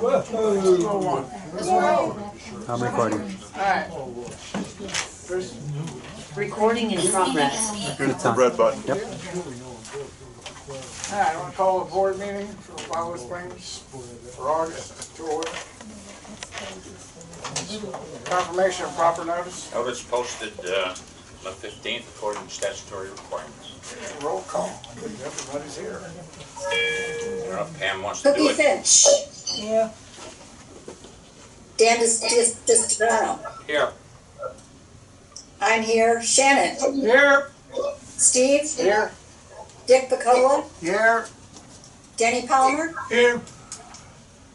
I'm recording. Alright. Recording in progress. It's The on. red button. Yep. Alright, I want to call the board meeting for Wildewood Springs for August to order. Confirmation of proper notice. Notice posted the 15th according to statutory requirements. Roll call. Everybody's here. Pam wants to do Cookie it. Finch. Yeah. Dan Distrano. Here. I'm here. Shannon. Here. Steve. Here. Dick Picola. Here. Denny Palmer. Here.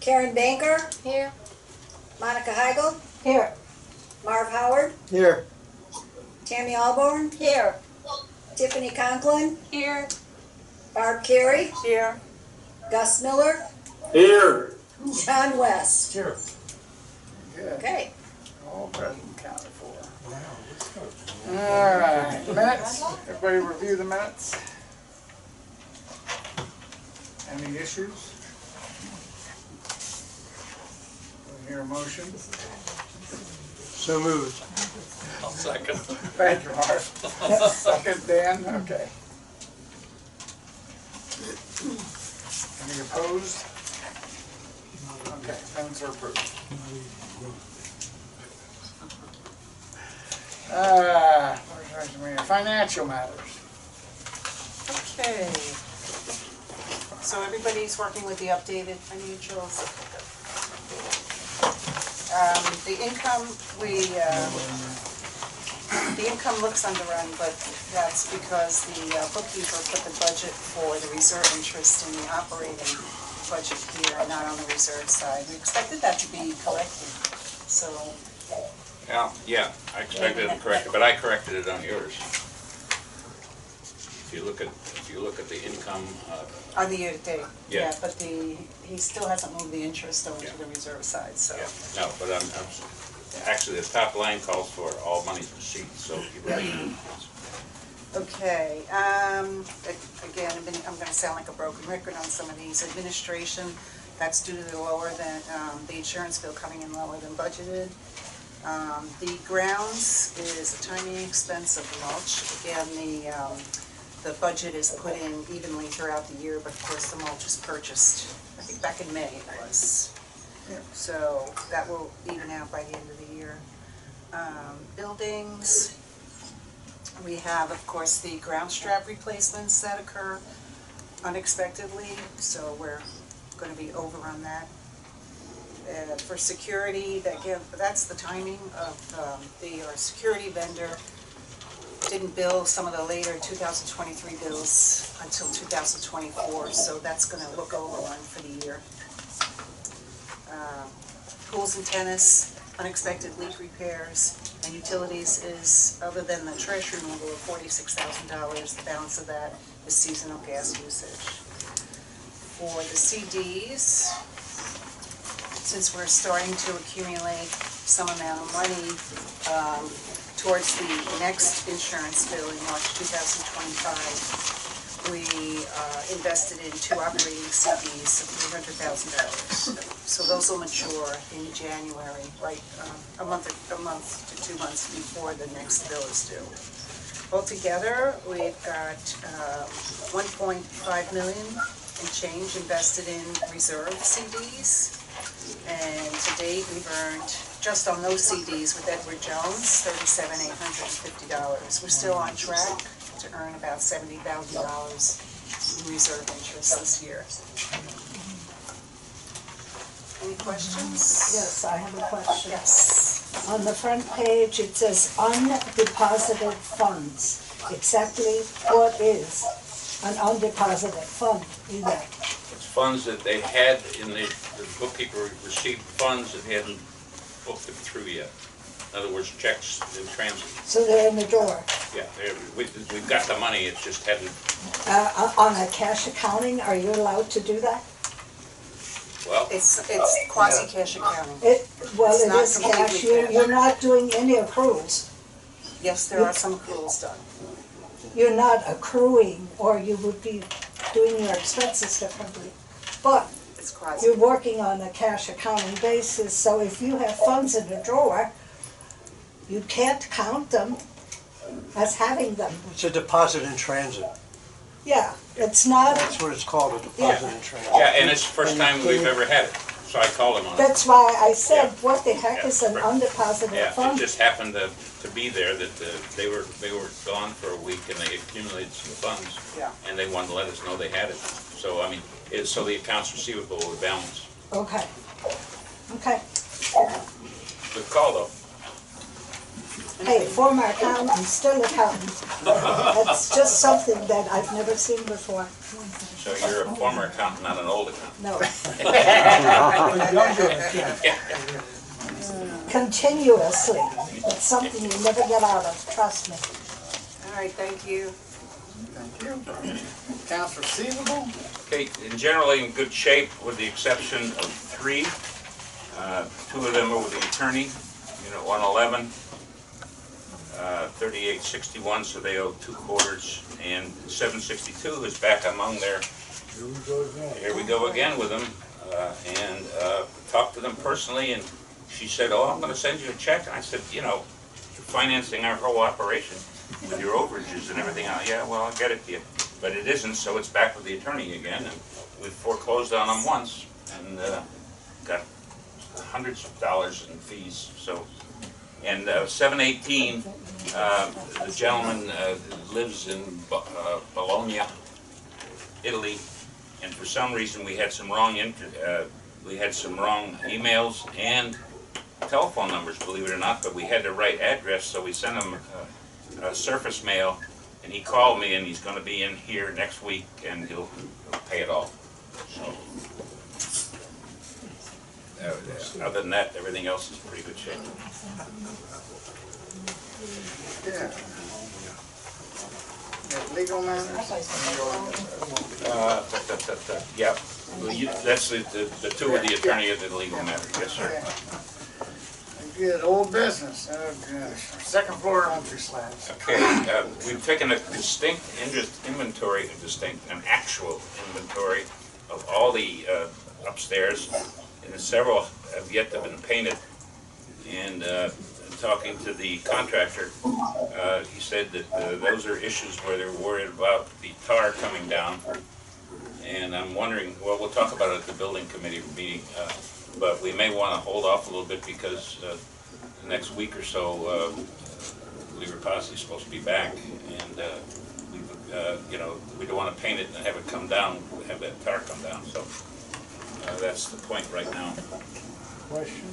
Karen Banker. Here. Monica Heigl. Here. Marv Howard. Here. Tammy Alborn. Here. Tiffany Conklin. Here. Barb Carey. Here. Gus Miller. Here. John West. Here. Good. Okay. All present counted for. Alright, minutes. Everybody review the minutes. Any issues? We hear a motion. So moved. I'll second. Thank you, Mark. Second, Dan, okay. Any opposed? Okay, minutes are approved. Financial matters. Okay. So everybody's working with the updated financials. The income, the income looks underrun, but that's because the bookkeeper put the budget for the reserve interest in the operating budget here, not on the reserve side. We expected that to be collected, so. Yeah, I expected it to correct it, but I corrected it on yours. If you look at the income, On the year-to-date, Yeah. yeah, but he still hasn't moved the interest over to the reserve side, so. yeah, no, but I'm actually the top line calls for all monies received, so you really. Okay, again, I'm gonna sound like a broken record on some of these. Administration, that's due to the lower than, the insurance bill coming in lower than budgeted. The grounds is a tiny expense of mulch. Again, the budget is put in evenly throughout the year, but of course the mulch is purchased, I think back in May it was. So that will even out by the end of the year. Buildings, we have, of course, the ground strap replacements that occur unexpectedly, so we're going to be over on that. For security, again, that's the timing of our security vendor didn't bill some of the later 2023 bills until 2024, so that's going to look overrun for the year. Pools and tennis, unexpected leak repairs, and utilities is, other than the trash removal of $46,000, the balance of that is seasonal gas usage. For the CDs, since we're starting to accumulate some amount of money towards the next insurance bill in March 2025, we invested in 2 operating CDs of $300,000. So those will mature in January, right, a month to 2 months before the next bill is due. Altogether, we've got 1.5 million and change invested in reserve CDs. And to date, we've earned, just on those CDs with Edward Jones, $37,850. We're still on track to earn about $70,000 in reserve interest this year. Any questions? Yes, I have a question. Yes. On the front page, it says undeposited funds. Exactly what is an undeposited fund? Either. It's funds that they had in the bookkeeper received funds that hadn't booked them through yet. In other words, checks in transit. So they're in the drawer. Yeah, we've got the money, it just hadn't. On a cash accounting, are you allowed to do that? Well, It's quasi-cash accounting. Well, It's it not is completely cash. cash. You're not doing any accruals. Yes, there are some accruals done. You're not accruing, or you would be doing your expenses differently. But Ms. Crosby. you're working on a cash accounting basis, so if you have funds in a drawer, you can't count them as having them. It's a deposit in transit. Yeah, it's not, That's what it's called, a deposit in transit. Yeah, and it's the first time we've ever had it, so I called him on it. that's why I said, Yeah. what the heck is an Yeah. undeposited Yeah, it fund? just happened to be there, that they were gone for a week and they accumulated some funds. Yeah. And they wanted to let us know they had it. So, I mean, so the accounts receivable would balance. Okay, okay. Good call, though. Hey, former accountant, still accountant. That's just something that I've never seen before. So you're a former accountant, not an old accountant. No. Continuously. It's something you never get out of, trust me. All right, thank you. Thank you. Accounts receivable? Okay, in generally in good shape, with the exception of 3. 2 of them are with the attorney, Unit 111, 3861, so they owe 2 quarters, and 762 is back among their. Here we go again with them, and talked to them personally, and she said, "Oh, I'm going to send you a check." And I said, "You know, you're financing our whole operation with your overages and everything else." "Yeah, well, I'll get it to you," but it isn't, so it's back with the attorney again, and we foreclosed on them once, and got hundreds of dollars in fees. So, and 718, the gentleman lives in Bologna, Italy, and for some reason we had some wrong emails and telephone numbers, believe it or not, but we had the right address, so we sent him a surface mail, and he called me, and he's going to be in here next week, and he'll pay it all. So, other than that, everything else is pretty good shape. Yeah. Legal matters? Yeah, well, that's the 2 with the attorney of the legal matter. Yes, sir. Okay. Good, old business. Oh, gosh. Second floor entry slabs. Okay, we've taken a an actual inventory of all the upstairs, and several have yet to have been painted. And talking to the contractor, he said that those are issues where they're worried about the tar coming down. And I'm wondering, well, we'll talk about it at the building committee meeting, but we may want to hold off a little bit because the next week or so, Lever Posse is supposed to be back, and you know, we don't want to paint it and have it come down, have that tar come down. So that's the point right now. Question.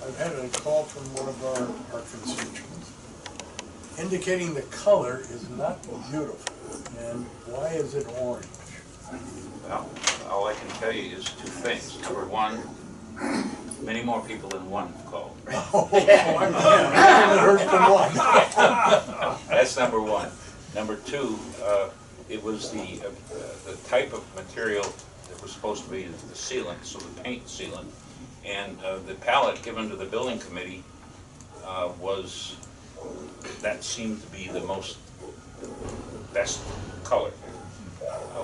I've had a call from one of our constituents indicating the color is not beautiful. And why is it orange? Well, all I can tell you is 2 things. Number 1, many more people than 1 called. Oh, I haven't heard from one. That's number 1. Number 2, it was the type of material that was supposed to be the sealant, so the paint sealant, and the palette given to the building committee that seemed to be the best color.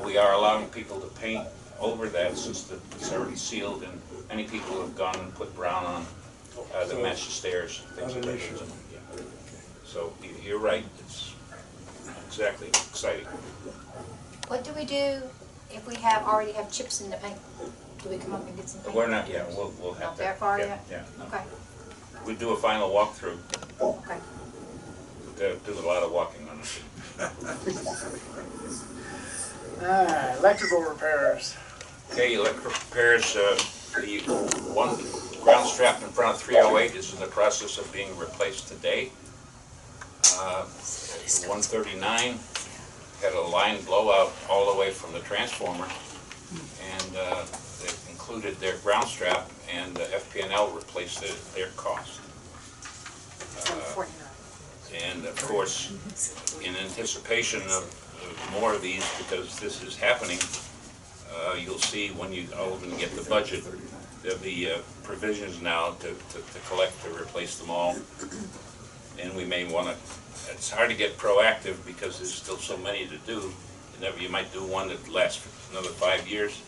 We are allowing people to paint over that since it's already sealed, and many people have gone and put brown on that match the stairs. Things like that. Yeah. So you're right, it's exactly exciting. What do we do if we already have chips in the paint? Do we come up and get some paint? We're not, yeah, we'll have Not to. that far yeah, yet? Yeah. No. Okay, We do a final walkthrough. okay. Do a lot of walking on it. Electrical repairs. Okay, electrical repairs, the one ground strap in front of 308 is in the process of being replaced today. 139 had a line blowout all the way from the transformer, and they included their ground strap, and FP&L replaced it at their cost. And of course, in anticipation of more of these, because this is happening, you'll see when you all even get the budget, there'll be provisions now to collect to replace them all. And we may want to, it's hard to get proactive because there's still so many to do. You might do one that lasts for another 5 years,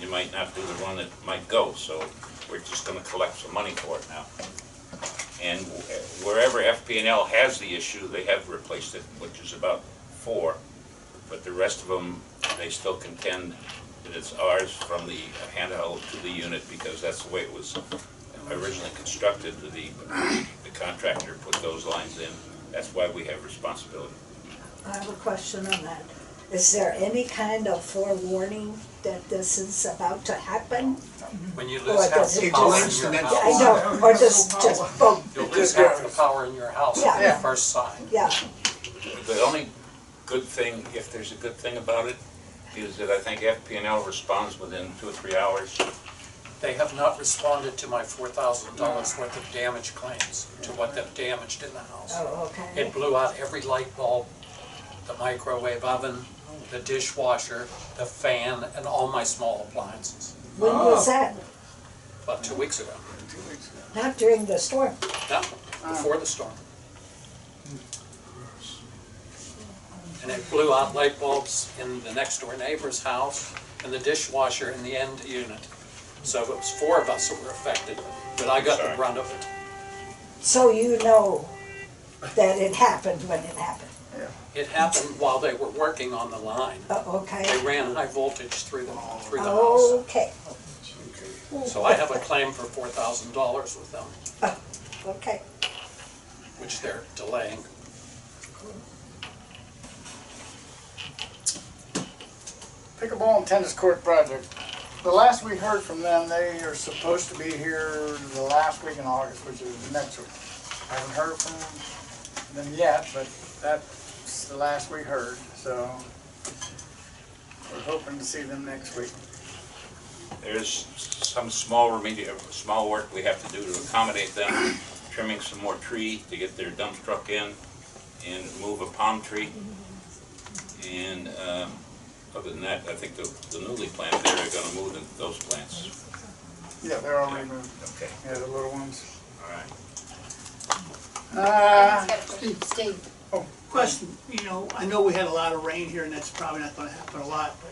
you might not do the one that might go, so we're just gonna collect some money for it now. And wherever FP&L has the issue, they have replaced it, which is about 4, but the rest of them, they still contend that it's ours from the handheld to the unit, because that's the way it was originally constructed. The contractor put those lines in. That's why we have responsibility. I have a question on that. Is there any kind of forewarning that this is about to happen? When you Or lose half does the it power just- in your Yeah, I house, know, or just boom, you'll lose half the power in your house Yeah. at the first sign. yeah. The only good thing, if there's a good thing about it, is that I think FP&L responds within 2 or 3 hours. They have not responded to my $4,000 worth of damage claims, to what they've damaged in the house. Oh, okay. It blew out every light bulb, the microwave oven, the dishwasher, the fan, and all my small appliances. When was that? About 2 weeks ago. 2 weeks ago. Not during the storm? No, before the storm. And it blew out light bulbs in the next door neighbor's house and the dishwasher in the end unit. So it was 4 of us that were affected, but I got the brunt of it. So you know that it happened when it happened? It happened while they were working on the line. Okay. They ran high voltage through the house. Okay, So I have a claim for $4,000 with them, okay. which they're delaying. Pickleball and tennis court project. The last we heard from them, they are supposed to be here the last week in August, which is next week. I haven't heard from them yet, but that's the last we heard, so we're hoping to see them next week. There's some small small work we have to do to accommodate them, trimming some more tree to get their dump truck in, and move a palm tree. And other than that, I think the newly planted, they're gonna move those plants. Yeah, they're already moved. Okay, Yeah, the little ones. all right. Steve, Question, I know we had a lot of rain here and that's probably not gonna happen a lot, but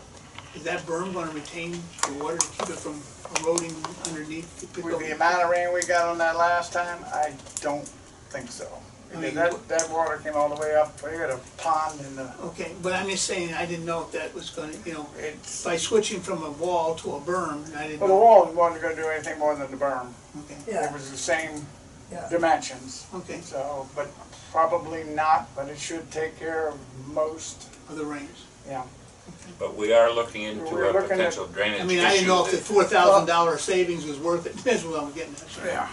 is that berm gonna retain the water to keep it from eroding underneath the With the pickup? amount of rain we got on that last time, I don't think so. I mean, That water came all the way up, we had a pond in the, Okay, but I'm just saying, I didn't know if that was gonna, it's, by switching from a wall to a berm, I didn't well, the know. wall wasn't gonna do anything more than the berm. Okay, It Yeah, was the same yeah. dimensions, okay, so, but probably not, but it should take care of most, for the rains. yeah. But we are looking into We're a looking at- potential drainage I issue. mean, I didn't know if the that- $4,000 savings was worth it, that's what I'm getting at. sorry. Yeah.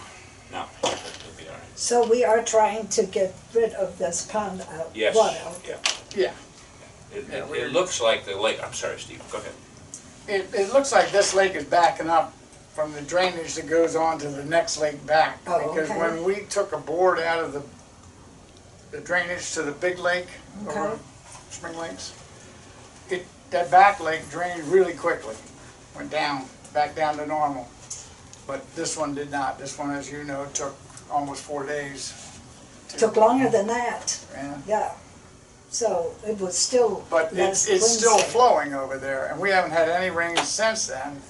No, it'll be all right. So we are trying to get rid of this pond out, Yes, water out. yeah. Yeah. It looks like the lake, I'm sorry, Steve, go ahead. It looks like this lake is backing up from the drainage that goes on to the next lake back. Oh, Because okay. when we took a board out of the drainage to the big lake, over Okay. Spring Lakes, that back lake drained really quickly, went down, back down to normal. But this one did not. This one, as you know, took almost 4 days. Took longer than that, Yeah. yeah. So it was still But last it's still Wednesday. flowing over there, and we haven't had any rain since then.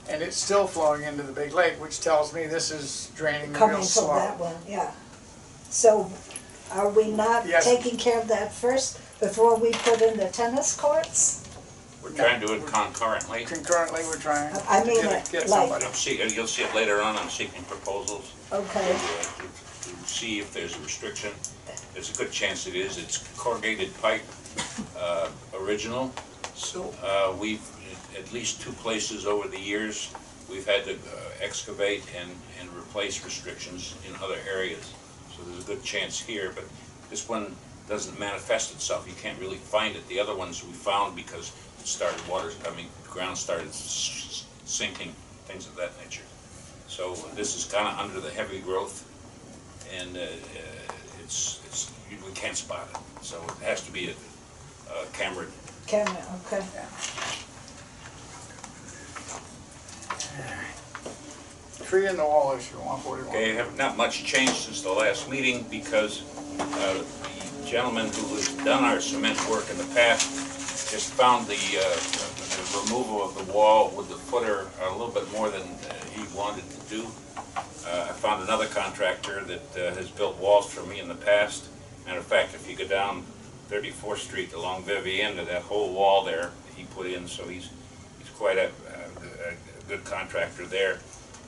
And it's still flowing into the big lake, which tells me this is draining real Coming from slow. that one, yeah. So are we not Yes. taking care of that first before we put in the tennis courts? We're trying to do it concurrently. Concurrently, we're trying I to mean, get like- somebody. You'll see it later on, I'm seeking proposals Okay, to see if there's a restriction. There's a good chance it is. It's corrugated pipe, original. So, We've, at least 2 places over the years, we've had to excavate and replace restrictions in other areas. So there's a good chance here, but this one doesn't manifest itself. You can't really find it. The other ones we found because it started the ground started sinking, things of that nature. So this is kind of under the heavy growth, and we can't spot it. So it has to be a camera. okay. Tree in the wall issue, 141. Okay, have not much changed since the last meeting because the gentleman who has done our cement work in the past just found the removal of the wall with the footer a little bit more than he wanted to do. I found another contractor that has built walls for me in the past. Matter of fact, if you go down 34th Street along Vivienne, that whole wall there he put in, so he's quite a good contractor there.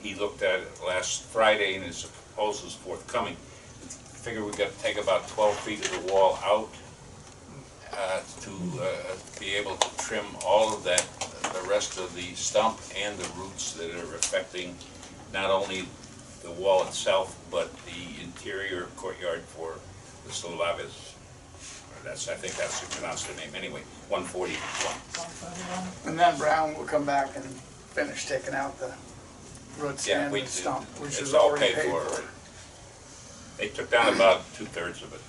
He looked at it last Friday and his proposal is forthcoming. I figure we've got to take about 12 feet of the wall out to be able to trim all of that, the rest of the stump and the roots that are affecting not only the wall itself, but the interior courtyard for the Solavis. I think that's the pronounced name. Anyway, 141. And then Brown will come back and finish taking out the roots and the stump, which is already paid for. They took down about 2/3 of it.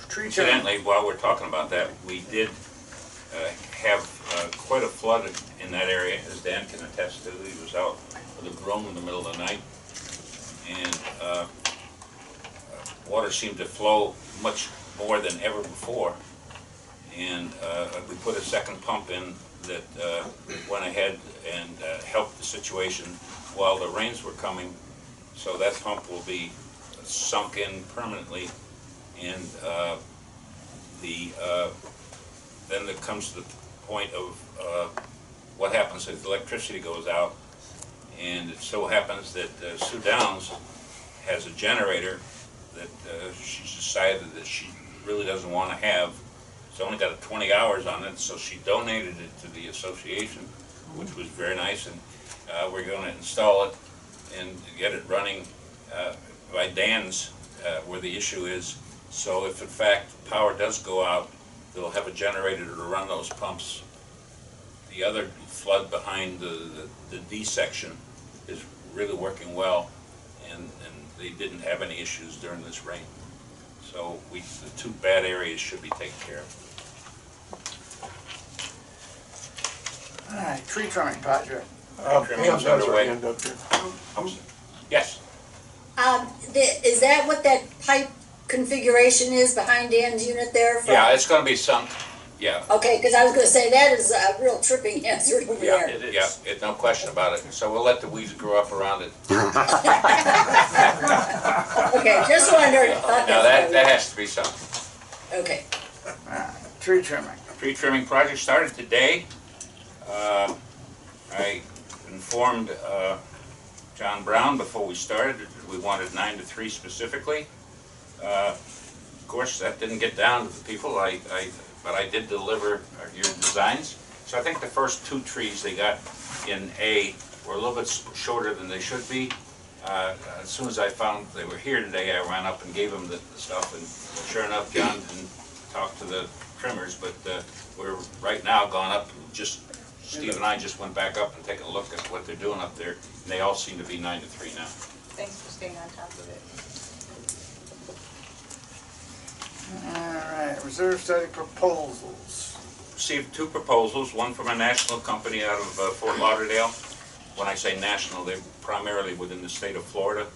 Tree Incidentally, while we're talking about that, we did have quite a flood in that area, as Dan can attest to. He was out with a broom in the middle of the night, and water seemed to flow much more than ever before. And we put a second pump in that went ahead and helped the situation while the rains were coming. So that pump will be sunk in permanently, and then it comes to the point of what happens if the electricity goes out. And it so happens that Sue Downs has a generator that she's decided that she really doesn't want to have. It's only got 20 hours on it, so she donated it to the association, which was very nice, and we're going to install it and get it running by Dan's, where the issue is. So if in fact power does go out, they'll have a generator to run those pumps. The other flood behind the D section is really working well, and they didn't have any issues during this rain. So the two bad areas should be taken care of. All right, tree trimming project. Trimming's underway. Yes. Is that what that pipe configuration is behind Dan's unit there? Yeah, it's going to be sunk. Yeah. Okay, because I was going to say that is a real tripping hazard over there. It is. Yeah, no question about it. So we'll let the weeds grow up around it. Okay, just wondered. No, that has to be sunk. Okay. Tree trimming. Tree trimming project started today. I informed John Brown before we started that we wanted 9 to 3 specifically. Of course, that didn't get down to the people, but I did deliver your designs. So I think the first 2 trees they got in A were a little bit shorter than they should be. As soon as I found they were here today, I ran up and gave them the stuff, and sure enough, John didn't talk to the trimmers, but we're right now gone up. Steve and I just went back up and taken a look at what they're doing up there, and they all seem to be 9 to 3 now. Thanks for staying on top of it. All right, reserve study proposals. Received 2 proposals, one from a national company out of Fort Lauderdale. When I say national, they're primarily within the state of Florida.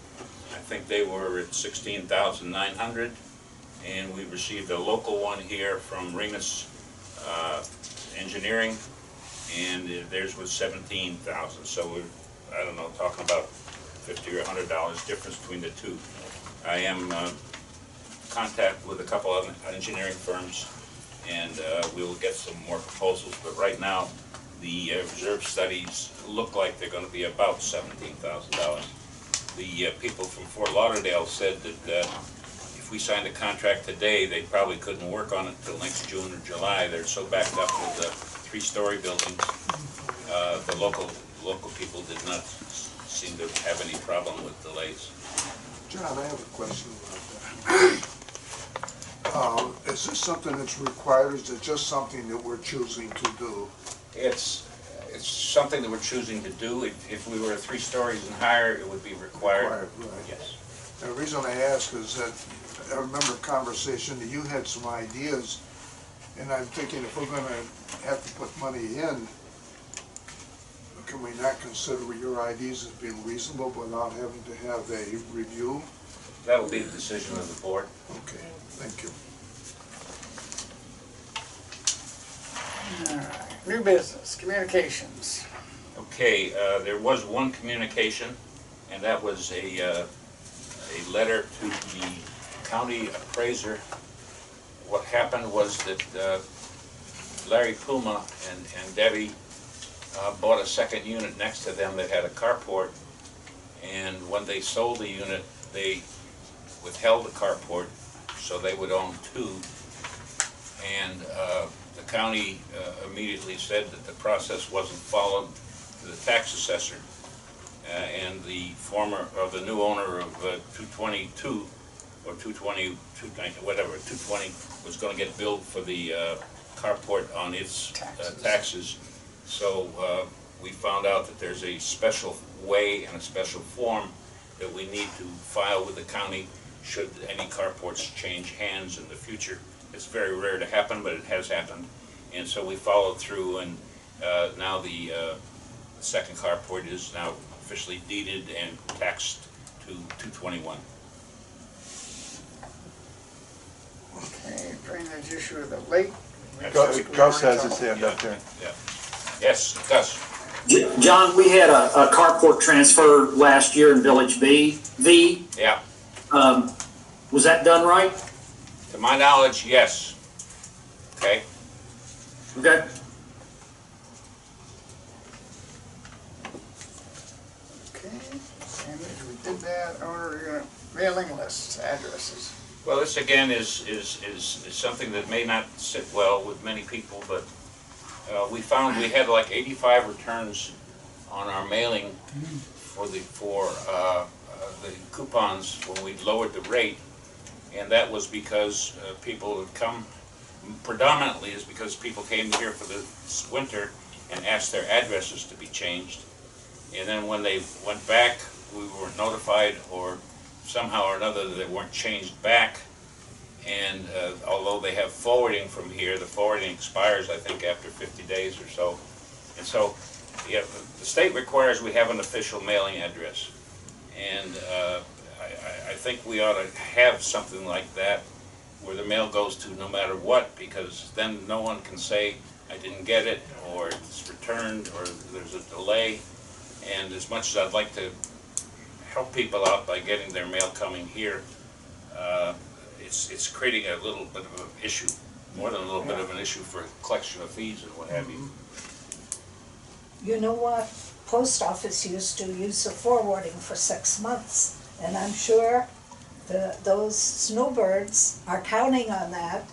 I think they were at $16,900, and we received a local one here from Remus Engineering, and theirs was $17,000. So we're, I don't know, talking about $50 or $100 difference between the 2. I am contact with a couple of engineering firms, and we'll get some more proposals, but right now the reserve studies look like they're going to be about $17,000. The people from Fort Lauderdale said that if we signed a contract today, they probably couldn't work on it until next June or July. They're so backed up with the 3-story buildings. The local people did not seem to have any problem with delays. John, I have a question about that. Is this something that's required, or is it just something that we're choosing to do? It's something that we're choosing to do. If we were 3 stories and higher, it would be required. Right. Yes. The reason I ask is that I remember a conversation that you had some ideas, and I'm thinking if we're going to have to put money in, can we not consider your ideas as being reasonable without having to have a review? That will be the decision of the board. Okay, thank you. Alright, new business, communications. Okay, there was one communication, and that was a letter to the county appraiser. What happened was that Larry Puma and Debbie bought a second unit next to them that had a carport, and when they sold the unit, they withheld the carport, so they would own two. And the county immediately said that the process wasn't followed to the tax assessor, and the new owner of 222 or 220, 290, whatever, 220 was going to get billed for the carport on its taxes. So we found out that there's a special way and a special form that we need to file with the county should any carports change hands in the future. It's very rare to happen, but it has happened. And so we followed through, and now the second carport is now officially deeded and taxed to 221. Okay, drainage issue of the lake. Gus has his hand up there. Yeah. Yes, Gus. John, we had a carport transfer last year in Village V. Yeah. Was that done right? To my knowledge, yes. Okay. Okay. Okay, drainage, we did that, owner, mailing lists, addresses. Well, this again is something that may not sit well with many people, but we found we had like 85 returns on our mailing for the coupons when we lowered the rate, and that was because people had come, predominantly is because people came here for the winter and asked their addresses to be changed, and then when they went back, we were notified or somehow or another that they weren't changed back, and although they have forwarding from here, the forwarding expires I think after 50 days or so, and so yeah, the state requires we have an official mailing address, and I think we ought to have something like that where the mail goes to no matter what, because then no one can say I didn't get it, or it's returned, or there's a delay. And as much as I'd like to help people out by getting their mail coming here, it's creating a little bit of an issue, more than a little bit of an issue for collection of fees and what have you. You know what? Post office used to use the forwarding for 6 months, and I'm sure those snowbirds are counting on that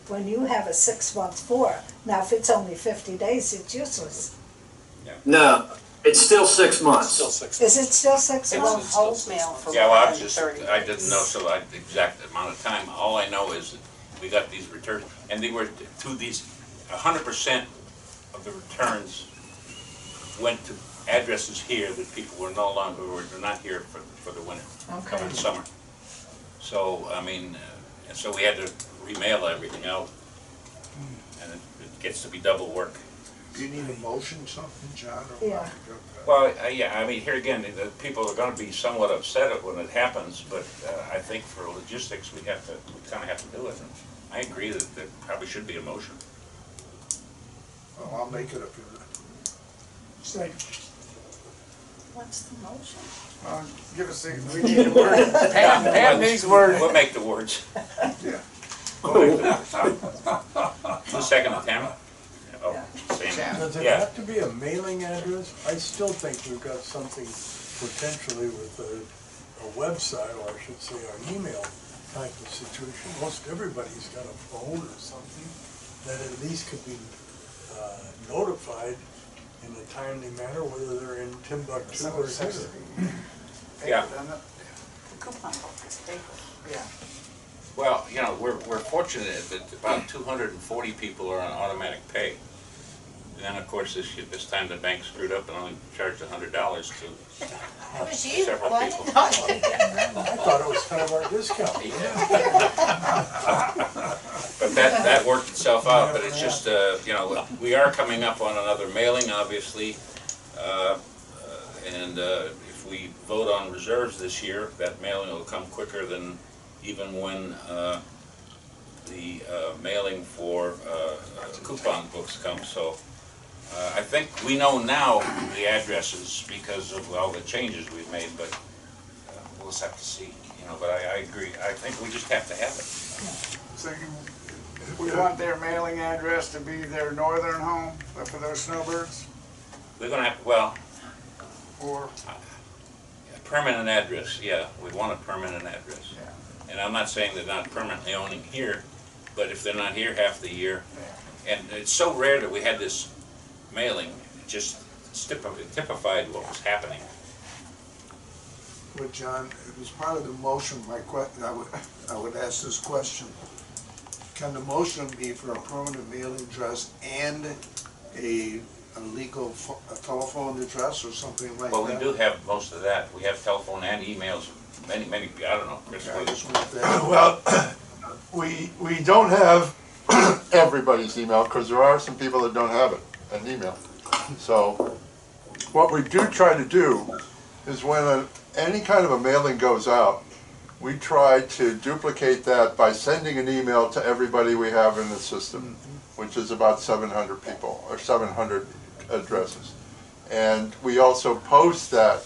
when you have a 6-month forward. Now, if it's only 50 days, it's useless. No, it's still 6 months. Still 6 months. Is it still 6 It months? won't hold mail for Yeah, more well, than 30 days. I didn't know the exact amount of time. All I know is that we got these returns, and they were to these 100% of the returns went to addresses here that people were no longer, were not here for the winter, Okay. or the summer. So, I mean, and so we had to remail everything out, and it gets to be double work. Do you need a motion, something, John? Or Yeah. Well, yeah, I mean, here again, the people are going to be somewhat upset when it happens, but I think for logistics, we kind of have to do it. And I agree that there probably should be a motion. Well, I'll make it up here. What's the motion? Give us we need the word. Pam needs word. We'll make the words. Yeah. Who's second to Tammy? Oh, Sam. Does it Yeah. have to be a mailing address? I still think we've got something potentially with a website, or I should say our email type of situation. Most everybody's got a phone or something that at least could be notified in a timely manner, whether they're in Timbuktu or here. Yeah. The coupon book is paper. Yeah. Well, you know, we're fortunate that about 240 people are on automatic pay. And then, of course, this time the bank screwed up and only charged $100 to That was you, several wasn't people. it? I thought it was kind of our discount. But that worked itself out, but it's just, you know, we are coming up on another mailing, obviously. And if we vote on reserves this year, that mailing will come quicker than even when the mailing for coupon books come, so I think we know now the addresses because of all the changes we've made, but we'll just have to see, you know, but I agree. I think we just have to have it. So we want their mailing address to be their northern home for those snowbirds? We're gonna have, well, Or, a permanent address, yeah, we want a permanent address. yeah. And I'm not saying they're not permanently owning here, but if they're not here half the year, and it's so rare that we had this mailing, it just typified what was happening. Well, John, it was part of the motion, I would ask this question. Can the motion be for a permanent mailing address and a legal telephone address or something like that? Well, we do have most of that. We have telephone and emails, many, I don't know, Chris, what is it? Well, we don't have everybody's email, because there are some people that don't have it, an email. So, what we do try to do is when any kind of a mailing goes out, we try to duplicate that by sending an email to everybody we have in the system, which is about 700 people, or 700 addresses. And we also post that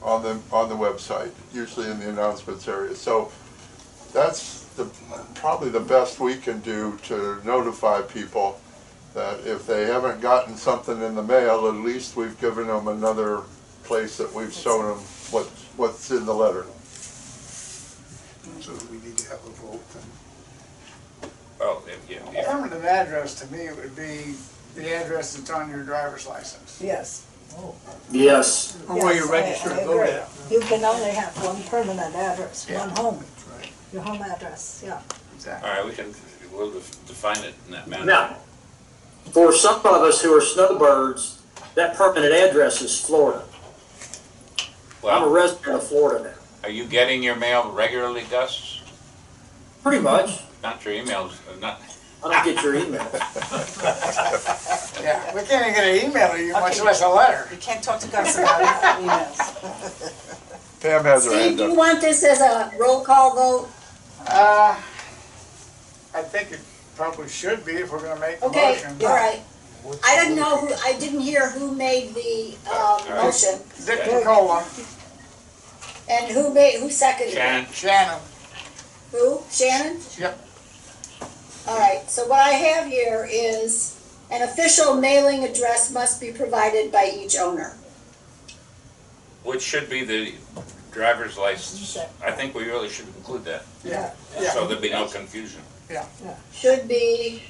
on the website, usually in the announcements area. So that's probably the best we can do to notify people that if they haven't gotten something in the mail, at least we've given them another place that we've shown them what's in the letter. So we need to have a vote then. Well, Permanent address to me would be the address that's on your driver's license. Yes. Yes. Or where you Yes, register I to vote agree. at. You can only have one permanent address, Yeah. one home, Right. your home address, yeah. Exactly. all right, we'll define it in that manner. Now, for some of us who are snowbirds, that permanent address is Florida. I'm a Well, resident of Florida now. are you getting your mail regularly, Gus? Pretty much. Not your emails, not, I don't get your email. Yeah, we can't even get an email to you, much Okay. less a letter. You can't talk to Gus about emails. Pam has her Steve, hand do you up. want this as a roll call vote? I think it probably should be if we're gonna make the Okay, motion. all right. I didn't know who, I didn't hear who made the, motion, Dick Nicola, and who seconded it? Shannon, Shannon, Who? Shannon? yep. All right, so what I have here is an official mailing address must be provided by each owner. which should be the driver's license. I think we really should include that, Yeah, so there'd be no confusion. Should be,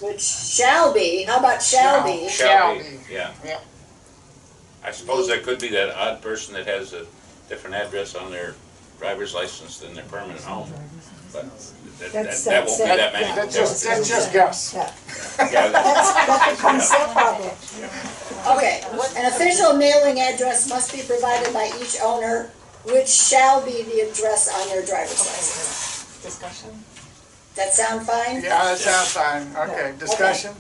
which shall be, how about shall be? Shall Shall be, yeah. Yeah. I suppose there could be that odd person that has a different address on their driver's license than their permanent home, but that won't be that many. That's just Gus. Yeah, Yeah, that becomes their problem. Okay, an official mailing address must be provided by each owner, which shall be the address on their driver's license. Discussion? That sound fine? Yeah, that sounds fine. Okay, discussion?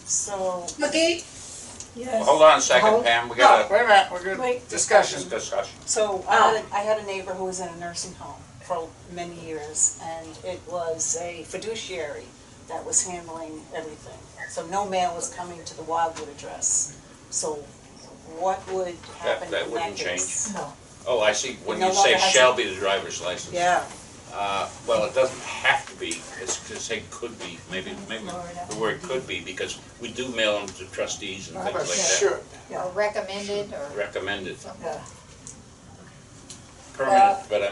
So, Cookie? Yes. hold on a second, Pam, we got Wait a minute, we're good. Wait. a Discussion. discussion. so I had a neighbor who was in a nursing home for many years, and it was a fiduciary that was handling everything. So no mail was coming to the Wildewood address. So what would happen That in wouldn't that case? No. Oh, I see, when No you say longer has shall a- be the driver's license. Yeah, Well, it doesn't have to be, it's to say could be, maybe the word could be, because we do mail them to trustees and How things about like that. should? Or recommended, or Recommended, Yeah. permanent, but I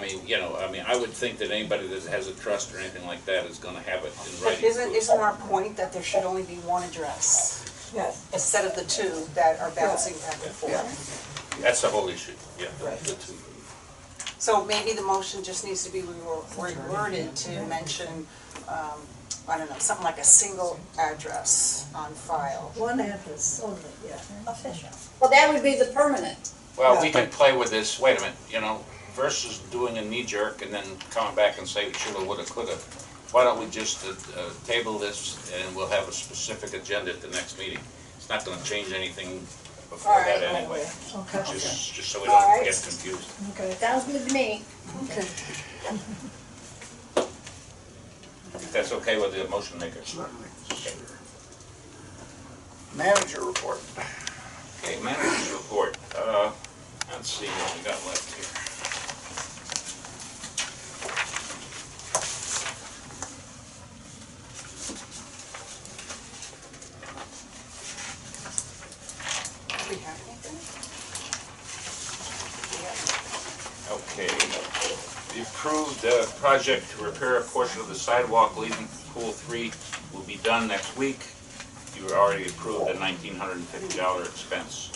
mean, I would think that anybody that has a trust or anything like that is gonna have it in but writing. isn't our point that there should only be one address Yes. instead of the two that are bouncing back and forth? That's the whole issue, yeah. Right. The two. So maybe the motion just needs to be reworded to mention, I don't know, something like a single address on file. One address only, yeah. Official. Well, that would be the permanent. Well, we can play with this, wait a minute, versus doing a knee jerk and then coming back and say shoulda, woulda, coulda. Why don't we just table this and we'll have a specific agenda at the next meeting? It's not gonna change anything before that Alright. anyway, Okay. just so we Alright. don't get confused. Okay. Sounds good to me. Okay. that's okay with the motion maker. Certainly. Okay. Manager report. Okay, manager's report. Let's see what we got left here. Do we have anything? Okay. The approved project to repair a portion of the sidewalk leading to Pool 3 will be done next week. You already approved a $1,950 expense.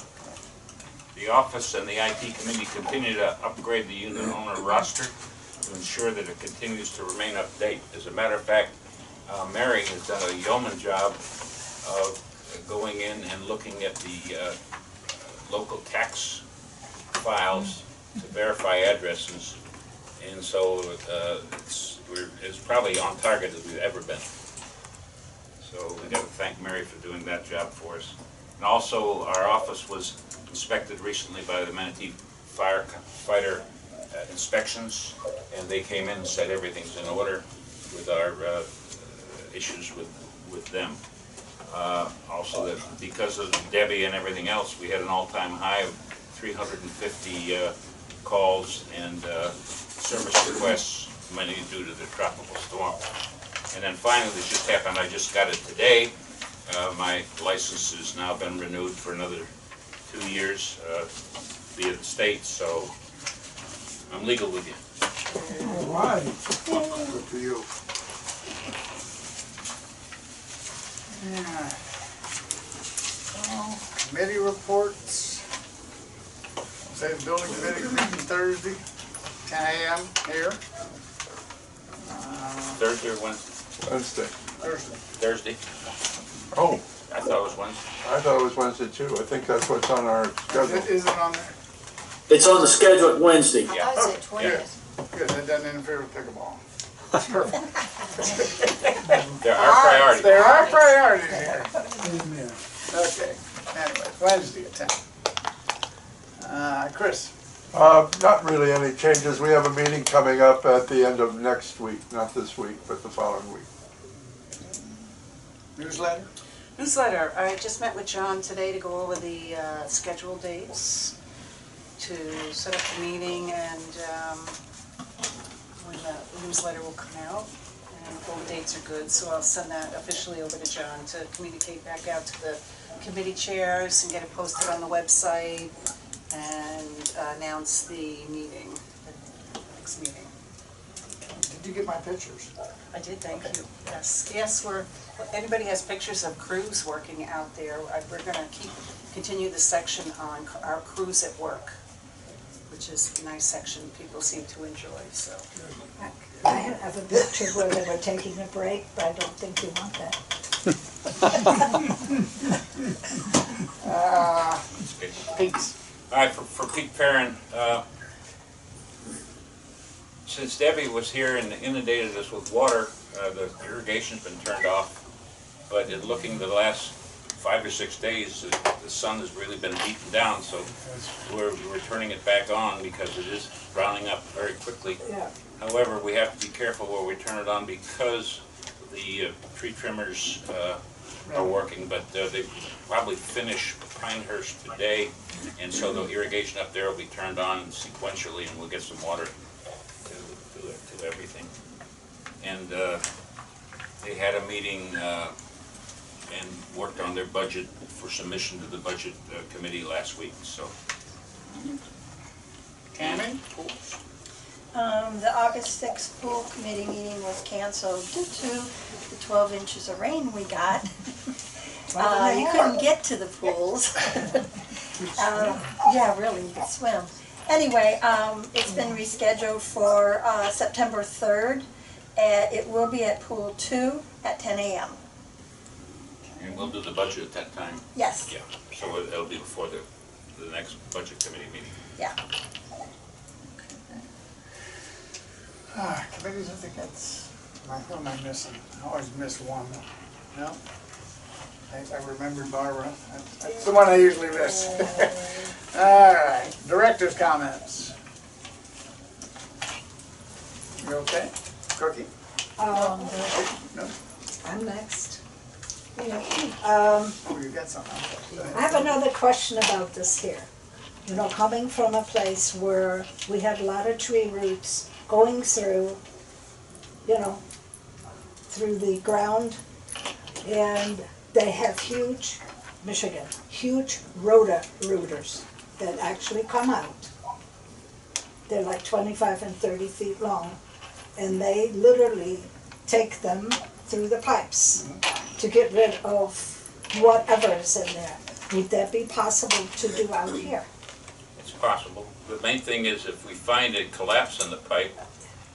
The office and the IT committee continue to upgrade the unit owner roster to ensure that it continues to remain up to date. As a matter of fact, Mary has done a yeoman job of going in and looking at the local tax files to verify addresses, and so it's probably on target as we've ever been. So we got to thank Mary for doing that job for us. And also, our office was inspected recently by the Manatee firefighter inspections, and they came in and said everything's in order with our issues with them. Also, that because of Debbie and everything else, we had an all-time high of 350 calls and service requests, many due to the tropical storm. And then finally, this just happened, I just got it today. My license has now been renewed for another 2 years via the state, so I'm legal with you. All right. Good for you. Yeah. Well, committee reports. Say the building committee meeting Thursday, 10 a.m. here. Thursday or Wednesday? Wednesday. Thursday. Thursday? Oh, I thought it was Wednesday. I thought it was Wednesday too. I think that's what's on our schedule. Is it on there? It's on the schedule at Wednesday. I thought it said 20th. Good, that doesn't interfere with pickleball. Perfect. There are priorities. There are priorities here. Amen. Okay, anyway, Wednesday at 10. Chris? Not really any changes. We have a meeting coming up at the end of next week, not this week, but the following week. Newsletter? Newsletter, I just met with John today to go over the scheduled dates to set up the meeting and when the newsletter will come out. And all the dates are good, so I'll send that officially over to John to communicate back out to the committee chairs and get it posted on the website and announce the meeting, the next meeting. Did you get my pictures? I did, thank you. Yes, yes, anybody has pictures of crews working out there, we're gonna continue the section on our crews at work, which is a nice section people seem to enjoy, so. I have a picture where they were taking a break, but I don't think you want that. Pete. All right, for Pete Perrin, since Debbie was here and inundated us with water, the irrigation's been turned off. But in looking the last 5 or 6 days, the sun has really been beaten down, so we're turning it back on because it is browning up very quickly. Yeah. However, we have to be careful where we turn it on because the tree trimmers are working, but they probably finish Pinehurst today, and so the irrigation up there will be turned on sequentially, and we'll get some water to everything. And they had a meeting and worked on their budget for submission to the budget committee last week, so. Tammy? The August 6th pool committee meeting was canceled due to the 12 inches of rain we got. You couldn't get to the pools. Yeah, really, you could swim. Anyway, it's been rescheduled for September 3rd. It will be at Pool 2 at 10 a.m. And we'll do the budget at that time? Yes. Yeah, so it'll be before the next budget committee meeting. Yeah. Committees, I think that's, what am I missing? I always miss one. No? I remembered Barbara. That's the one I usually miss. All right, director's comments. You okay? Cookie? I'm next. Oh, you got something. I have another question about this here. You know, coming from a place where we had a lot of tree roots going through, you know, through the ground, and they have huge, Michigan, huge rooters that actually come out. They're like 25 and 30 feet long, and they literally take them through the pipes to get rid of whatever is in there. Would that be possible to do out here? It's possible. The main thing is if we find a collapse in the pipe,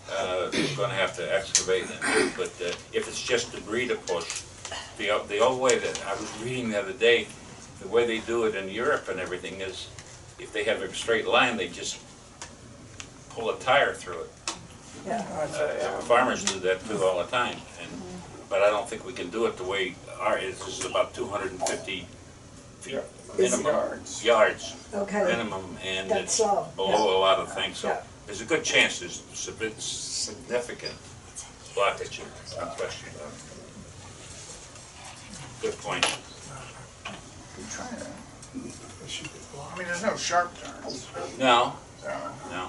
we're gonna have to excavate it. But if it's just debris to push, the old way that I was reading the other day, the way they do it in Europe and everything is, if they have a straight line, they just pull a tire through it. Farmers do that too all the time. But I don't think we can do it the way this is about 250 feet minimum. Yards. Okay. Minimum, and That's it's low, below a lot of things, so Yeah. there's a good chance there's significant blockage, no question about it. Good point. I mean, there's no sharp turns. No, So, no.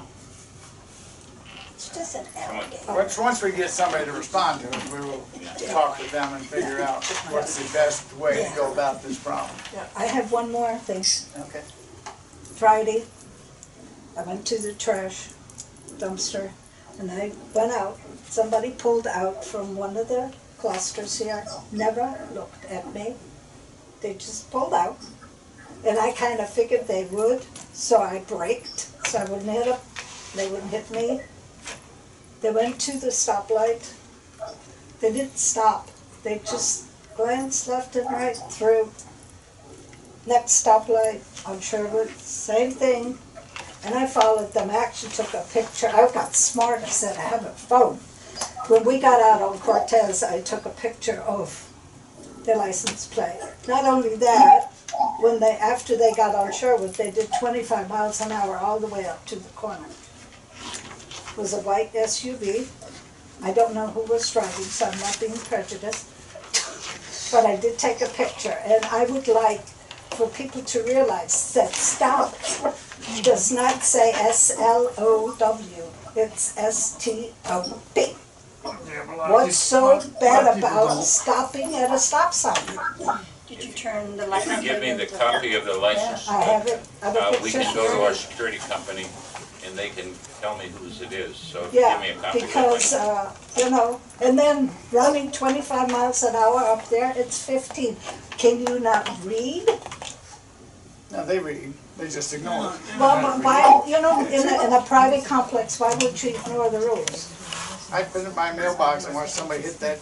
It's just an alligator. once we get somebody to respond to it, we will talk with them and figure out what's the best way to go about this problem. I have one more thing. Okay. Friday, I went to the trash dumpster, and I went out. Somebody pulled out from one of the clusters here, never looked at me. They just pulled out. And I kind of figured they would, so I braked, so I wouldn't hit them. They wouldn't hit me. They went to the stoplight. They didn't stop. They just glanced left and right through. Next stoplight on Sherwood, same thing. And I followed them. I actually took a picture. I got smart. I said, I have a phone. When we got out on Cortez, I took a picture of their license plate. Not only that, after they got on Sherwood, they did 25 miles an hour all the way up to the corner. It was a white SUV. I don't know who was driving, so I'm not being prejudiced. But I did take a picture, and I would like for people to realize that stop does not say S-L-O-W. It's S-T-O-P. What's so bad about stopping at a stop sign? Did you turn the light If on? you give me the copy of the license, I have it. I have a we picture. can go to our security company and they can tell me whose it is. So if you give me a Yeah, copy of because, you know, and then running 25 miles an hour up there, it's 15. Can you not read? No, they read, they just ignore it. Well, why, you know, in a private complex, why would you ignore the rules? I've been in my mailbox and watched somebody hit that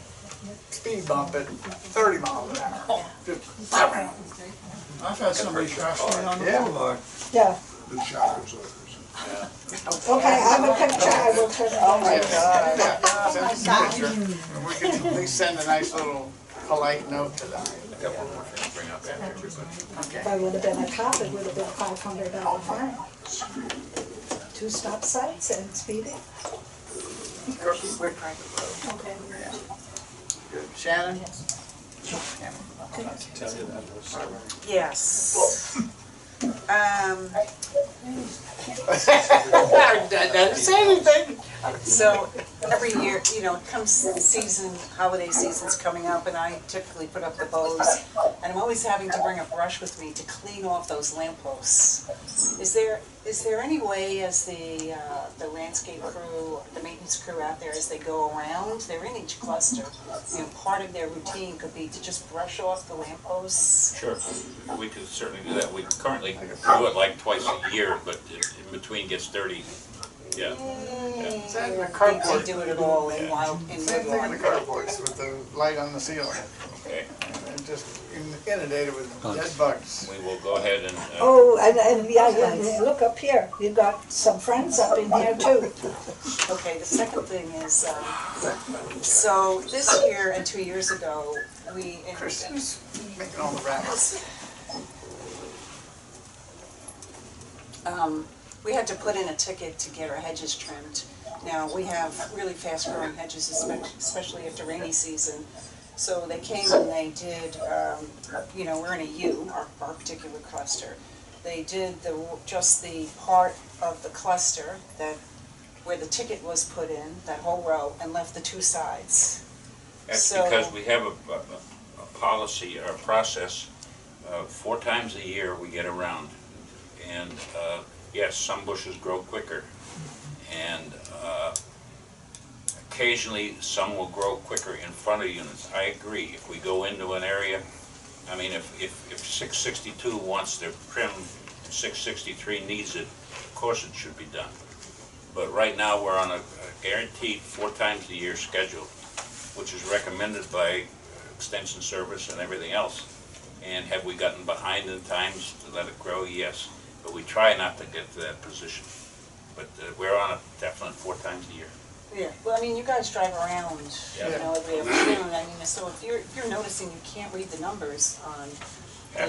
speed bump at 30 miles an hour. Just, I've had somebody crash me on the boulevard. Yeah, The shockers orders. okay, I have a picture, I will turn it oh my over. God. Yeah, send us a picture. And we can at least send a nice little polite note to them. I got one more thing to bring up after, but If I would have been a cop, it would have been $500 fine. 2 stop signs and speeding. We're private road. Okay. Good. Shannon? Yes. Doesn't say anything. So every year, you know, it comes season, holiday season's coming up, and I typically put up the bows, and I'm always having to bring a brush with me to clean off those lampposts. Is there any way, as the landscape crew, the maintenance crew out there, as they go around, they're in each cluster, you know, part of their routine could be to just brush off the lampposts? sure, we could certainly do that. We currently do it like twice a year, but in between gets dirty. Yeah. Is that in the They carport? do it at all in Same thing in the carports with the light on the ceiling. Okay, And just inundated with dead bugs. we will go ahead and, Oh, and yeah, look up here, you've got some friends up in here too. Okay, the second thing is, so this year and 2 years ago, Kristen's making all the rattles. we had to put in a ticket to get our hedges trimmed. Now, we have really fast-growing hedges, especially after rainy season. So they came and they did, you know, we're in a U, our particular cluster. They did just the part of the cluster that, where the ticket was put in, that whole row, and left the two sides. That's So- because we have a policy or a process, 4 times a year we get around. And yes, some bushes grow quicker. And occasionally some will grow quicker in front of units. I agree. If we go into an area, I mean, if 662 wants their trim, 663 needs it, of course it should be done. But right now we're on a guaranteed 4 times a year schedule, which is recommended by Extension Service and everything else. And have we gotten behind in times to let it grow? Yes. But we try not to get to that position. But we're on a definite 4 times a year. Yeah, well, I mean, you guys drive around, Yeah. you know, every afternoon, I mean, so if you're noticing you can't read the numbers on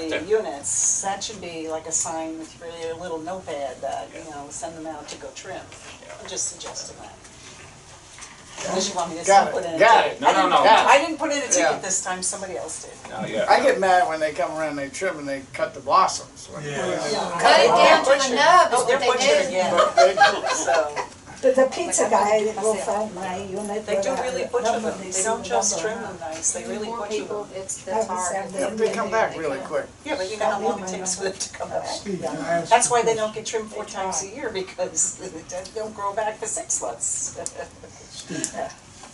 the units, that should be like a sign with really a little notepad that, you know, send them out to go trim. I'm just suggesting that. Unless you want me to put in a ticket. No. I didn't put in a Yeah. ticket this time, somebody else did. No, yeah. I get mad when they come around, they trim and they cut the blossoms. Cut it down to the nub is Oh, they're what butchered they do. again. So, The pizza guy will find my unit. they do where I really butcher number them. They see don't the just number. trim them nice, they really More butcher people, them. that's hard. They come back really quick. Yeah, but you know how long it takes for them to come back. Steve, can I ask That's you why a they question? don't get trimmed 4 times a year, because they don't grow back for 6 months.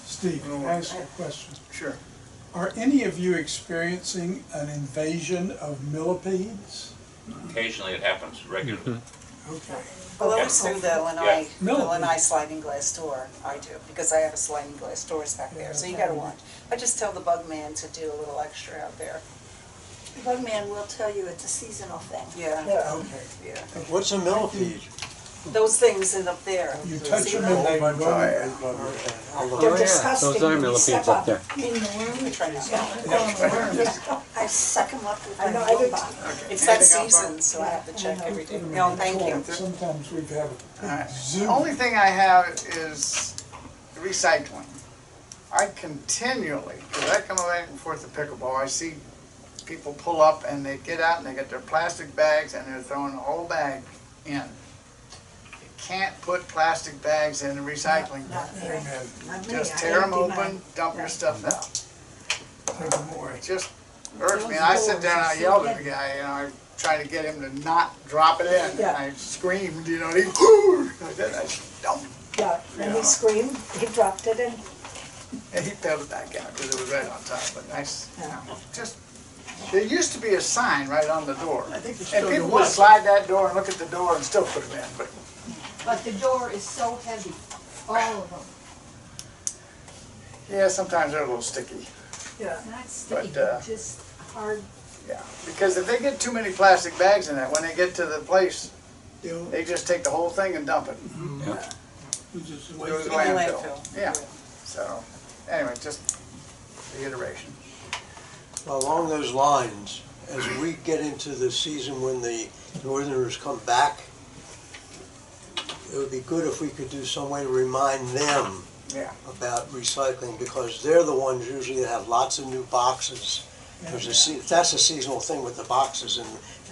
Steve, can I ask you a question? Sure. Are any of you experiencing an invasion of millipedes? Occasionally it happens regularly. Okay. Well, always through the Lanai, No. the Lanai sliding glass door, I do, because I have a sliding glass doors back there, so you gotta watch. I just tell the bug man to do a little extra out there. The bug man will tell you it's a seasonal thing. Yeah, Okay. yeah. What's a millipede? Those things end up there. You touch them and they go. They're disgusting. Those are when you millipedes step up on there. In the worm, We try not to. I suck them up with I my know, I do. robot. It's that Anything else, season, so I have to check every day. No, thank you. Sometimes we've had a Alright. big The zoo. only thing I have is recycling. I continually, because I come back and forth to pickleball, I see people pull up and they get out and they get their plastic bags and they're throwing the whole bag in. You can't put plastic bags in the recycling bin. Not me. Not me. Just I tear them empty mine. open, dump your stuff out. Take them away. It just irks me, and I sit there and I yelled at the guy, you know, I tried to get him to not drop it in, and Yeah. I screamed, you know, and he, I said, don't. Yeah, and he screamed, he dropped it in. And he peeled it back out, because it was right on top, but nice, you know, just, there used to be a sign right on the door. I think there's And still people the would one. slide that door and look at the door and still put them in, but But the door is so heavy, all of them. yeah, sometimes they're a little sticky, Not sticky, But, but just hard. yeah. Because if they get too many plastic bags in it, when they get to the place, You know, they just take the whole thing and dump it. it's just a It waste was of- landfill. Yeah, so, anyway, just reiteration. Well, along those lines, as we get into the season when the northerners come back, it would be good if we could do some way to remind them Yeah. about recycling, because they're the ones usually that have lots of new boxes. That's a seasonal thing with the boxes,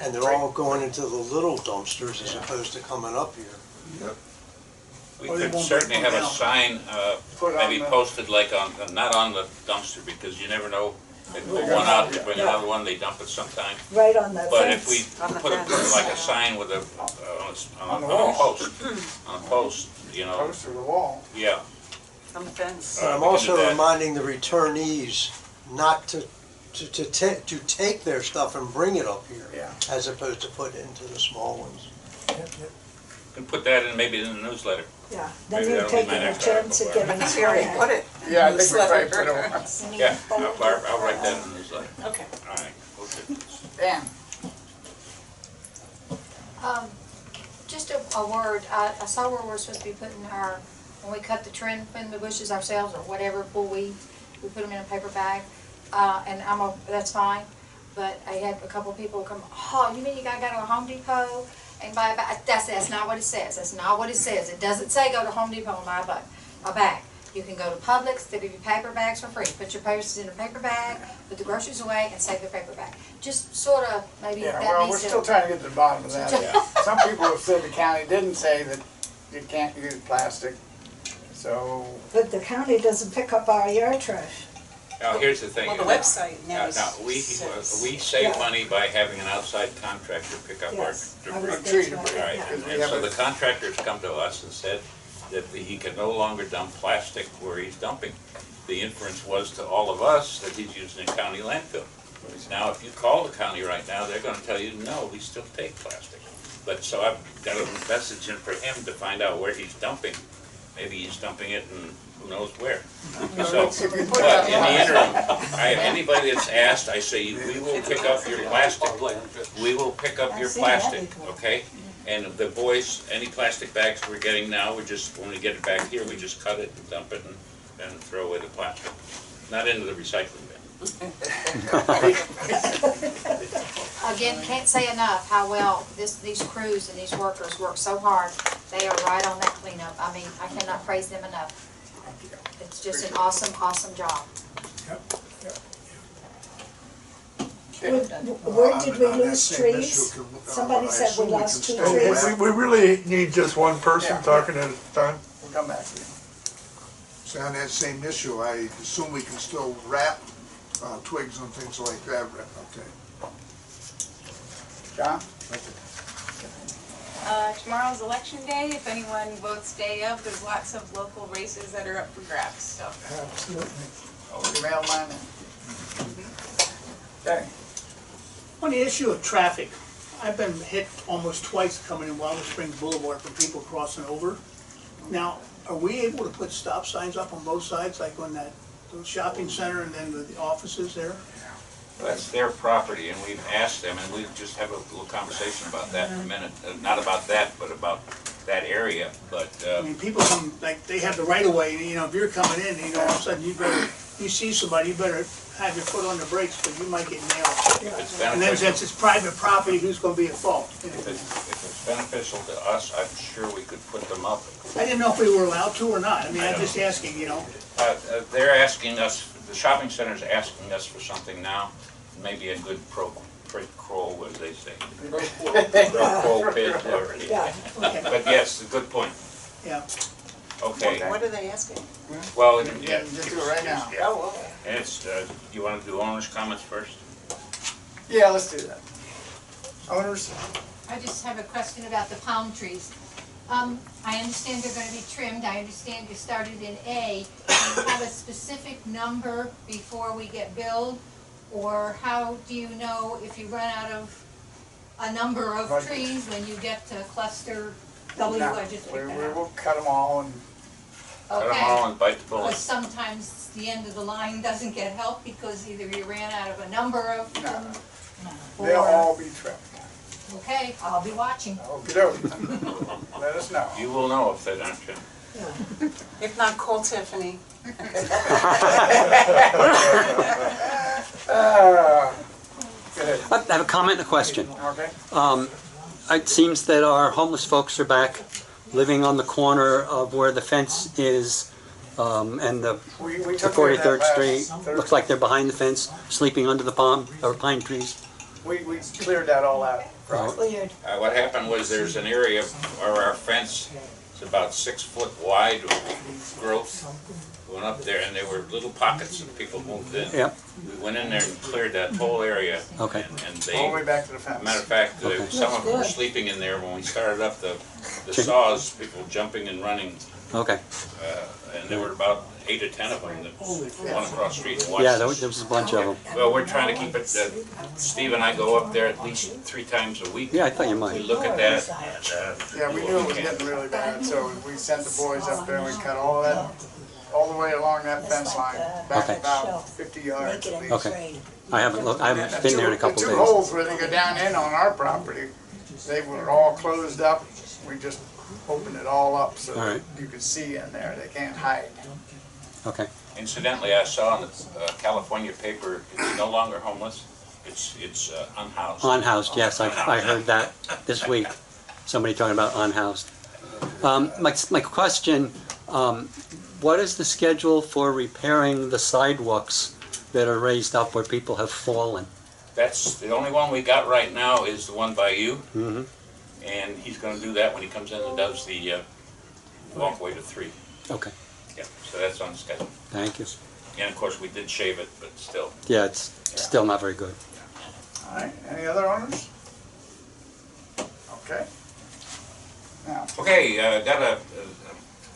and they're all going into the little dumpsters as opposed to coming up here. We Or they could won't certainly break them have a down. sign, Put on maybe the- posted like on, not on the dumpster, because you never know. They pull one out, they bring another one, they dump it sometime. Right on the But if fence. we On the put fence. like a sign with a, On on the a wall. post, on a post, you know, Post or the wall. yeah. On the fence. But I'm we can also do that. reminding the returnees not to take their stuff and bring it up here, Yeah. as opposed to put it into the small ones. And put that in maybe in the newsletter. Yeah, then Maybe you're that'll be taking my a next chance of article. getting. I think we already put it. Yeah, I think we Newsletter. probably put it once. Yeah, I'll write that in the newsletter. Okay. All right, okay. Dan, Just a word, I saw where we're supposed to be putting our, when we cut the trim in the bushes ourselves or whatever, before we put them in a paper bag. And that's fine, but I had a couple of people come, oh, you mean you gotta go to a Home Depot and buy a bag. That's not what it says. That's not what it says. It doesn't say go to Home Depot and buy a bag. You can go to Publix, they give you paper bags for free. Put your purchases in a paper bag, put the groceries away, and save the paper bag. Just sort of, maybe Yeah, that well, we're needs to. still trying to get to the bottom of that. Some people have said the county didn't say that you can't use plastic, so. But the county doesn't pick up our yard trash. Now, here's the thing. Well, the website now Now, is. we save Yeah. money by having an outside contractor pick up our Yes, I debris. was Tree thinking debris. All right, yeah. Because we and have so a- the contractors come to us and said that he can no longer dump plastic where he's dumping. The inference was to all of us that he's using a county landfill. Now, if you call the county right now, they're gonna tell you, no, we still take plastic. But, so I've got a message in for him to find out where he's dumping. Maybe he's dumping it in who knows where. So, If you put but that in the line- interim, anybody that's asked, I say, we will pick up your plastic. We will pick up your I've seen that plastic, before. okay? And the boys, any plastic bags we're getting now, we just, when we get it back here, we just cut it and dump it and throw away the plastic. Not into the recycling bin. Again, can't say enough how well these crews and these workers work so hard. They are right on that cleanup. I mean, I cannot praise them enough. It's just an awesome, awesome job. Where did we On that lose same trees? issue, Somebody I said we assume lost can two still trees. wrap- We really need just one person Yeah. talking at a time. We'll come back to you. So on that same issue, I assume we can still wrap twigs and things like that, okay. John? Tomorrow's election day. If anyone votes day of, there's lots of local races that are up for grabs, so. Absolutely. Oh, mail mine in. Okay. On the issue of traffic, I've been hit almost twice coming in Wilder Springs Boulevard from people crossing over. Now, are we able to put stop signs up on both sides, like on that shopping center and then the offices there? That's their property, and we've asked them, and we'll just have a little conversation about that in a minute. Not about that, but about that area, but, I mean, people come, like, they have the right of way, you know, if you're coming in, you know, all of a sudden you see somebody, you better have your foot on the brakes, because you might get nailed. if it's And then beneficial, since it's private property, who's gonna be at fault? if it's beneficial to us, I'm sure we could put them up. I didn't know if we were allowed to or not, I mean, I'm just asking, you know. They're asking us, the shopping center's asking us for something now, maybe a good pro quo, as they say. Pro quo bid, Yeah, Okay, but yes, a good point. yeah. Okay, What are they asking? well, Yeah, just do it right now. Yeah. Oh, okay. And it's, you wanna do owner's comments first? Yeah, let's do that. Owners? I just have a question about the palm trees. I understand they're gonna be trimmed, I understand you started in A. Do you have a specific number before we get billed? Or how do you know if you run out of a number of Right. trees when you get to cluster W? No, I just we picked that up. will cut them all and, Cut them Okay. all and bite the bullet. Because sometimes the end of the line doesn't get help because either you ran out of a number of them. they'll or- all be trimmed. Okay, I'll be watching. Okey-dokey. Let us know. You will know if they're not trimmed. If not, call Tiffany. Go ahead. I have a comment and a question. Okay. It seems that our homeless folks are back living on the corner of where the fence is and the We the took care of that 43rd last Street. Thursday. Looks like they're behind the fence, sleeping under the palm or pine trees. We cleared that all out. cleared. What happened was there's an area where our fence is about 6 foot wide growth. Went up there and there were little pockets and people moved in. Yep. We went in there and cleared that whole area. Okay. And All the way they, back to the fence. matter of fact, Okay. some of them were That's good. sleeping in there when we started up the saws, people jumping and running. Okay. And there were about 8 or 10 of them that went across the street and watched. Yeah, there was a bunch of them. Well, we're trying to keep it, Steve and I go up there at least 3 times a week. Yeah, I thought you We might. look at that, and, Yeah, we knew it was getting really bad, so we sent the boys up there and we cut all that, all the way along that fence line, back Okay. about 50 yards Make it at a least. Okay. I haven't been there in a couple The of two days. holes where they go down in on our property, they were all closed up. We just opened it all up so All right. that you could see in there. They can't hide. Okay. incidentally, I saw in the California paper, it's no longer homeless, it's unhoused. Unhoused, yes, I heard that this week. somebody talking about unhoused. My question, what is the schedule for repairing the sidewalks that are raised up where people have fallen? That's, the only one we got right now is the one by you, Mm-hmm. and he's gonna do that when he comes in and does the walkway to 3. Okay, Yeah, so that's on schedule. thank you. And of course, we did shave it, but still. Yeah, it's still not very good. All right, any other owners? Okay. Now, Okay, got a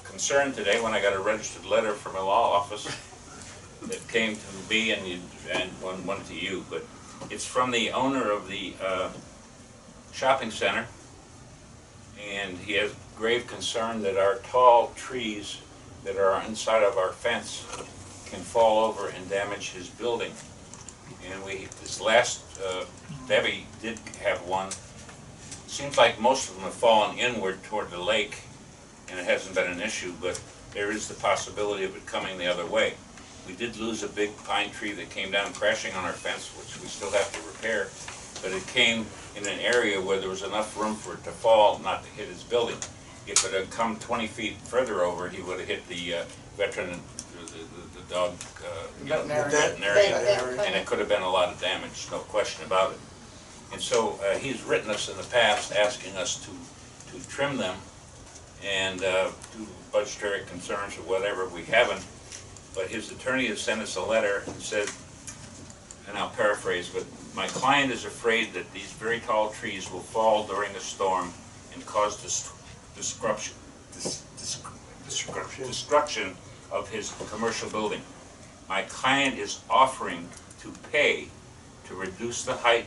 concern today when I got a registered letter from a law office that came to me and one to you, but it's from the owner of the shopping center, and he has grave concern that our tall trees that are inside of our fence can fall over and damage his building. And this last, Debbie did have one. Seems like most of them have fallen inward toward the lake, and it hasn't been an issue, but there is the possibility of it coming the other way. We did lose a big pine tree that came down crashing on our fence, which we still have to repair, but it came in an area where there was enough room for it to fall, not to hit his building. If it had come 20 feet further over, he would have hit the veteran, the dog, veterinarian, and it could have been a lot of damage, no question about it. And so he's written us in the past asking us to trim them, and due to budgetary concerns or whatever, we haven't. But his attorney has sent us a letter and said, and I'll paraphrase, but my client is afraid that these very tall trees will fall during a storm and cause destruction of his commercial building. My client is offering to pay to reduce the height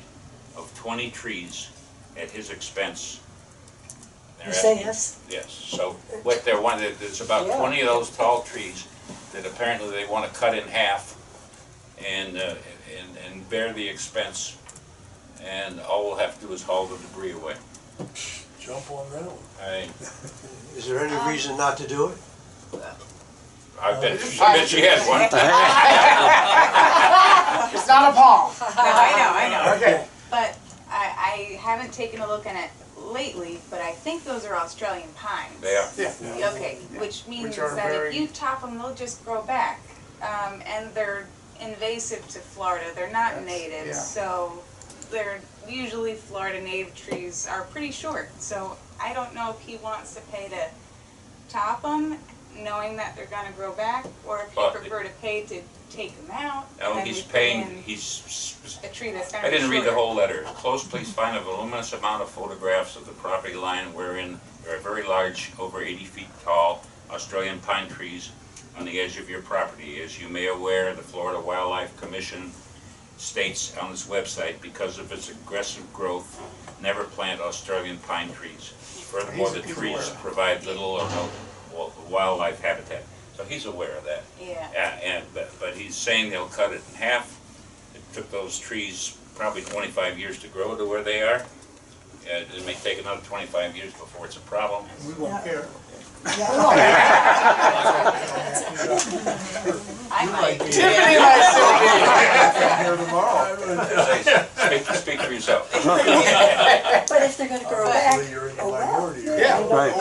of 20 trees at his expense. You say yes? Yes, so what they're wanting, there's about 20 of those tall trees that apparently they want to cut in half and bear the expense, and all we'll have to do is haul the debris away. Jump on that one. Is there any reason not to do it? I bet she has one. it's not a palm. No, I know. Okay. But I haven't taken a look at it lately, but I think those are Australian pines. They are. Yeah. Okay, which means Which are that very- if you top them, they'll just grow back. And they're invasive to Florida. They're not native, yeah. so they're usually Florida native trees are pretty short. So I don't know if he wants to pay to top them, knowing that they're going to grow back, or if Well, you prefer to pay to take them out. No, and then he's we put paying, in a tree that's going I to be didn't read the shorter. whole letter. Close, please find a voluminous amount of photographs of the property line wherein there are very large, over 80 feet tall Australian pine trees on the edge of your property. As you may aware, the Florida Wildlife Commission states on its website, because of its aggressive growth, never plant Australian pine trees. Furthermore, the trees provide little or no wildlife habitat. So he's aware of that. Yeah. But he's saying they'll cut it in half. It took those trees probably 25 years to grow to where they are. It may take another 25 years before it's a problem. We won't care. I might. Tiffany might sit here tomorrow. Speak for yourself. But if they're gonna grow back, Actually, you're in the minority. Yeah. Right.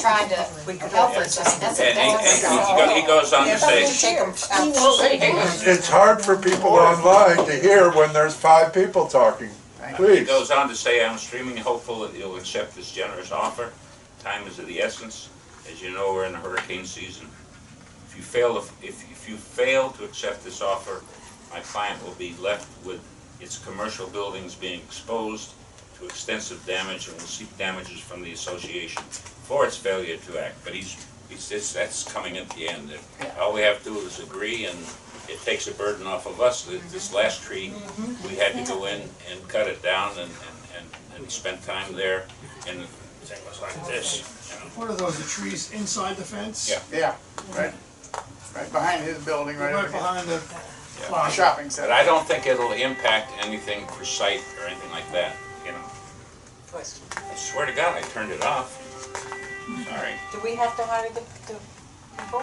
Trying to help us, that's And he goes on to say, It's hard for people online to hear when there's 5 people talking. he Please. goes on to say, I'm extremely hopeful that you'll accept this generous offer. Time is of the essence. As you know, we're in the hurricane season. If you fail to accept this offer, my client will be left with its commercial buildings being exposed to extensive damage, and will seek damages from the association for its failure to act. But that's coming at the end. All we have to do is agree, and it takes a burden off of us. This last tree, we had to go in and cut it down and spend time there, and the thing was like this. What are those, the trees inside the fence? Yeah. Yeah, right behind his building, right Right behind the shopping But center. I don't think it'll impact anything for sight or anything like that, you know. Question. I swear to God, I turned it off. Sorry. Do we have to hire the people?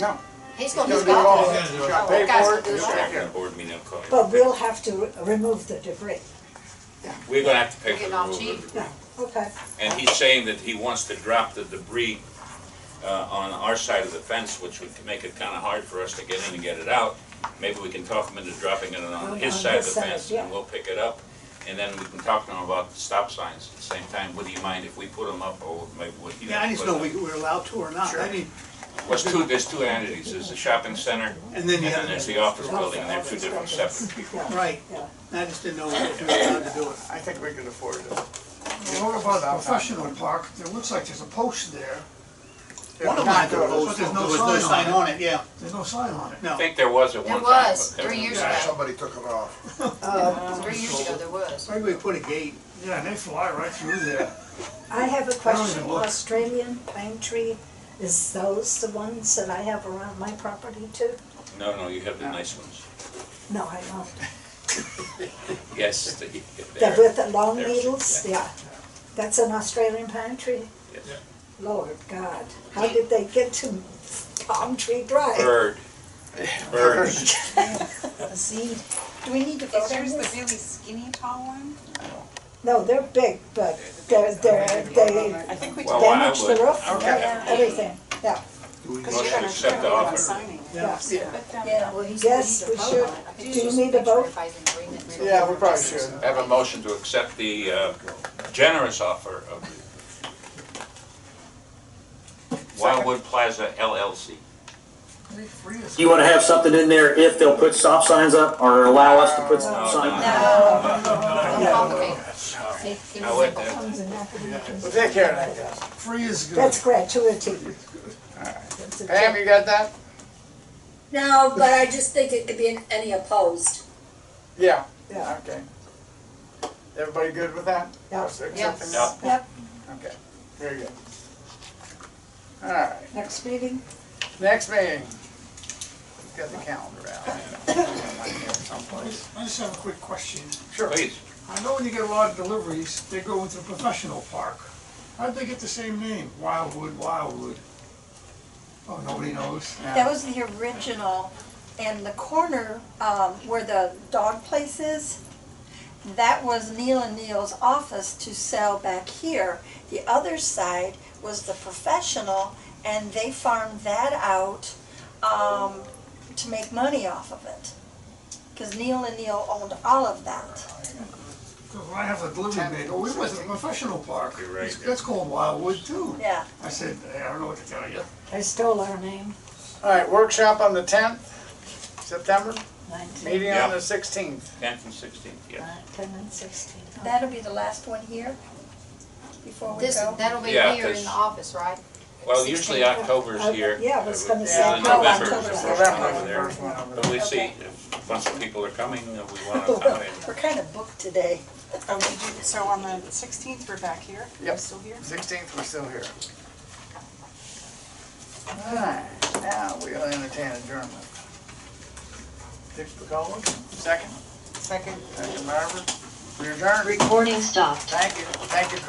No, He's gonna He's do gonna do it all. it. He's gonna pay for it. We're He'll gonna take have care a of it. board meeting, I'll call you. But we'll have to remove the debris. We're gonna have to pay for Getting the all removal cheap. of the debris. Okay. And he's saying that he wants to drop the debris on our side of the fence, which would make it kinda hard for us to get in and get it out. Maybe we can talk him into dropping it on his side of the fence, and we'll pick it up. And then we can talk to him about the stop signs at the same time. Would you mind if we put them up, or maybe would he? Yeah, I just know we're allowed to or not. I mean, There's two entities, there's the shopping center, and then there's the office building, and they're two different separate people. right. I just didn't know if we were allowed to do it. I think we can afford it. Well, what about the professional park? There looks like there's a post there. One of mine proposed, there was no sign on it, yeah. There's no sign on it. I No. think there was at There one time. was, but 3 years Yeah, ago. somebody took it off. 3 years ago there was. Maybe we put a gate. Yeah, and they fly right through there. I have a question. even look. Australian pine tree, is those the ones that I have around my property too? No, you have the nice ones. No, I don't. Yes, They're with the long they're- needles, yeah. That's an Australian pine tree? Yes. Lord God, how did they get to Palm Tree Drive? Bird. A seed. Do we need to vote Is on yours the this? really skinny tall one? No, they're big, but they I think we Well, damage I the would. roof, everything, yeah. Motion to accept the offer. signing. Yeah. Yeah. Yes, we should. Do you need a vote? Yeah, we probably should. Have a motion to accept the generous offer of the Wildewood Plaza LLC. Do you wanna have something in there if they'll put stop signs up, or allow us to put stop signs? I would, We'll take care of that, guys. Free is good. That's gratuity. That's a Pam, tip. you got that? No, but I just think it could be any opposed. Yeah. Yeah. Okay. Everybody good with that? Yeah. Accepting Yes. that? Yep, Okay, very good. All right, next meeting? next meeting. Got the calendar out. Someplace. I just have a quick question. Sure. please. I know when you get a lot of deliveries, they go into the professional park. How'd they get the same name? Wildewood. Oh, nobody knows. That was the original, and the corner, where the dog place is, that was Neil and Neil's office to sell back here. The other side was the professional, and they farmed that out, to make money off of it. Cause Neil and Neil owned all of that. Because when I have a delivery man, oh, we went to the professional park. You're right. That's called Wildewood too. Yeah. I said, "Hey, I don't know what to tell you." They stole our name. All right, workshop on the 10th, September, 19, meeting Yeah. on the 16th. 10th and 16th, yes. 10 and 16. That'll be the last one here, before we This, go. that'll be Yeah, here in 'cause- the office, right? Well, usually October's here. Yeah, I was gonna Yeah, say, November October. is the first one November over is the there. first one over But there. we see, if a bunch of people are coming, we want to accommodate them. We're kind of booked today. Oh, did you, so on the 16th, we're back here? Yep. We're still here? 16th, we're still here. All right, now we'll entertain adjournment. Dick McCollum, second. Second. Second, Margaret. We adjourn. Recording stopped. Thank you, Chris.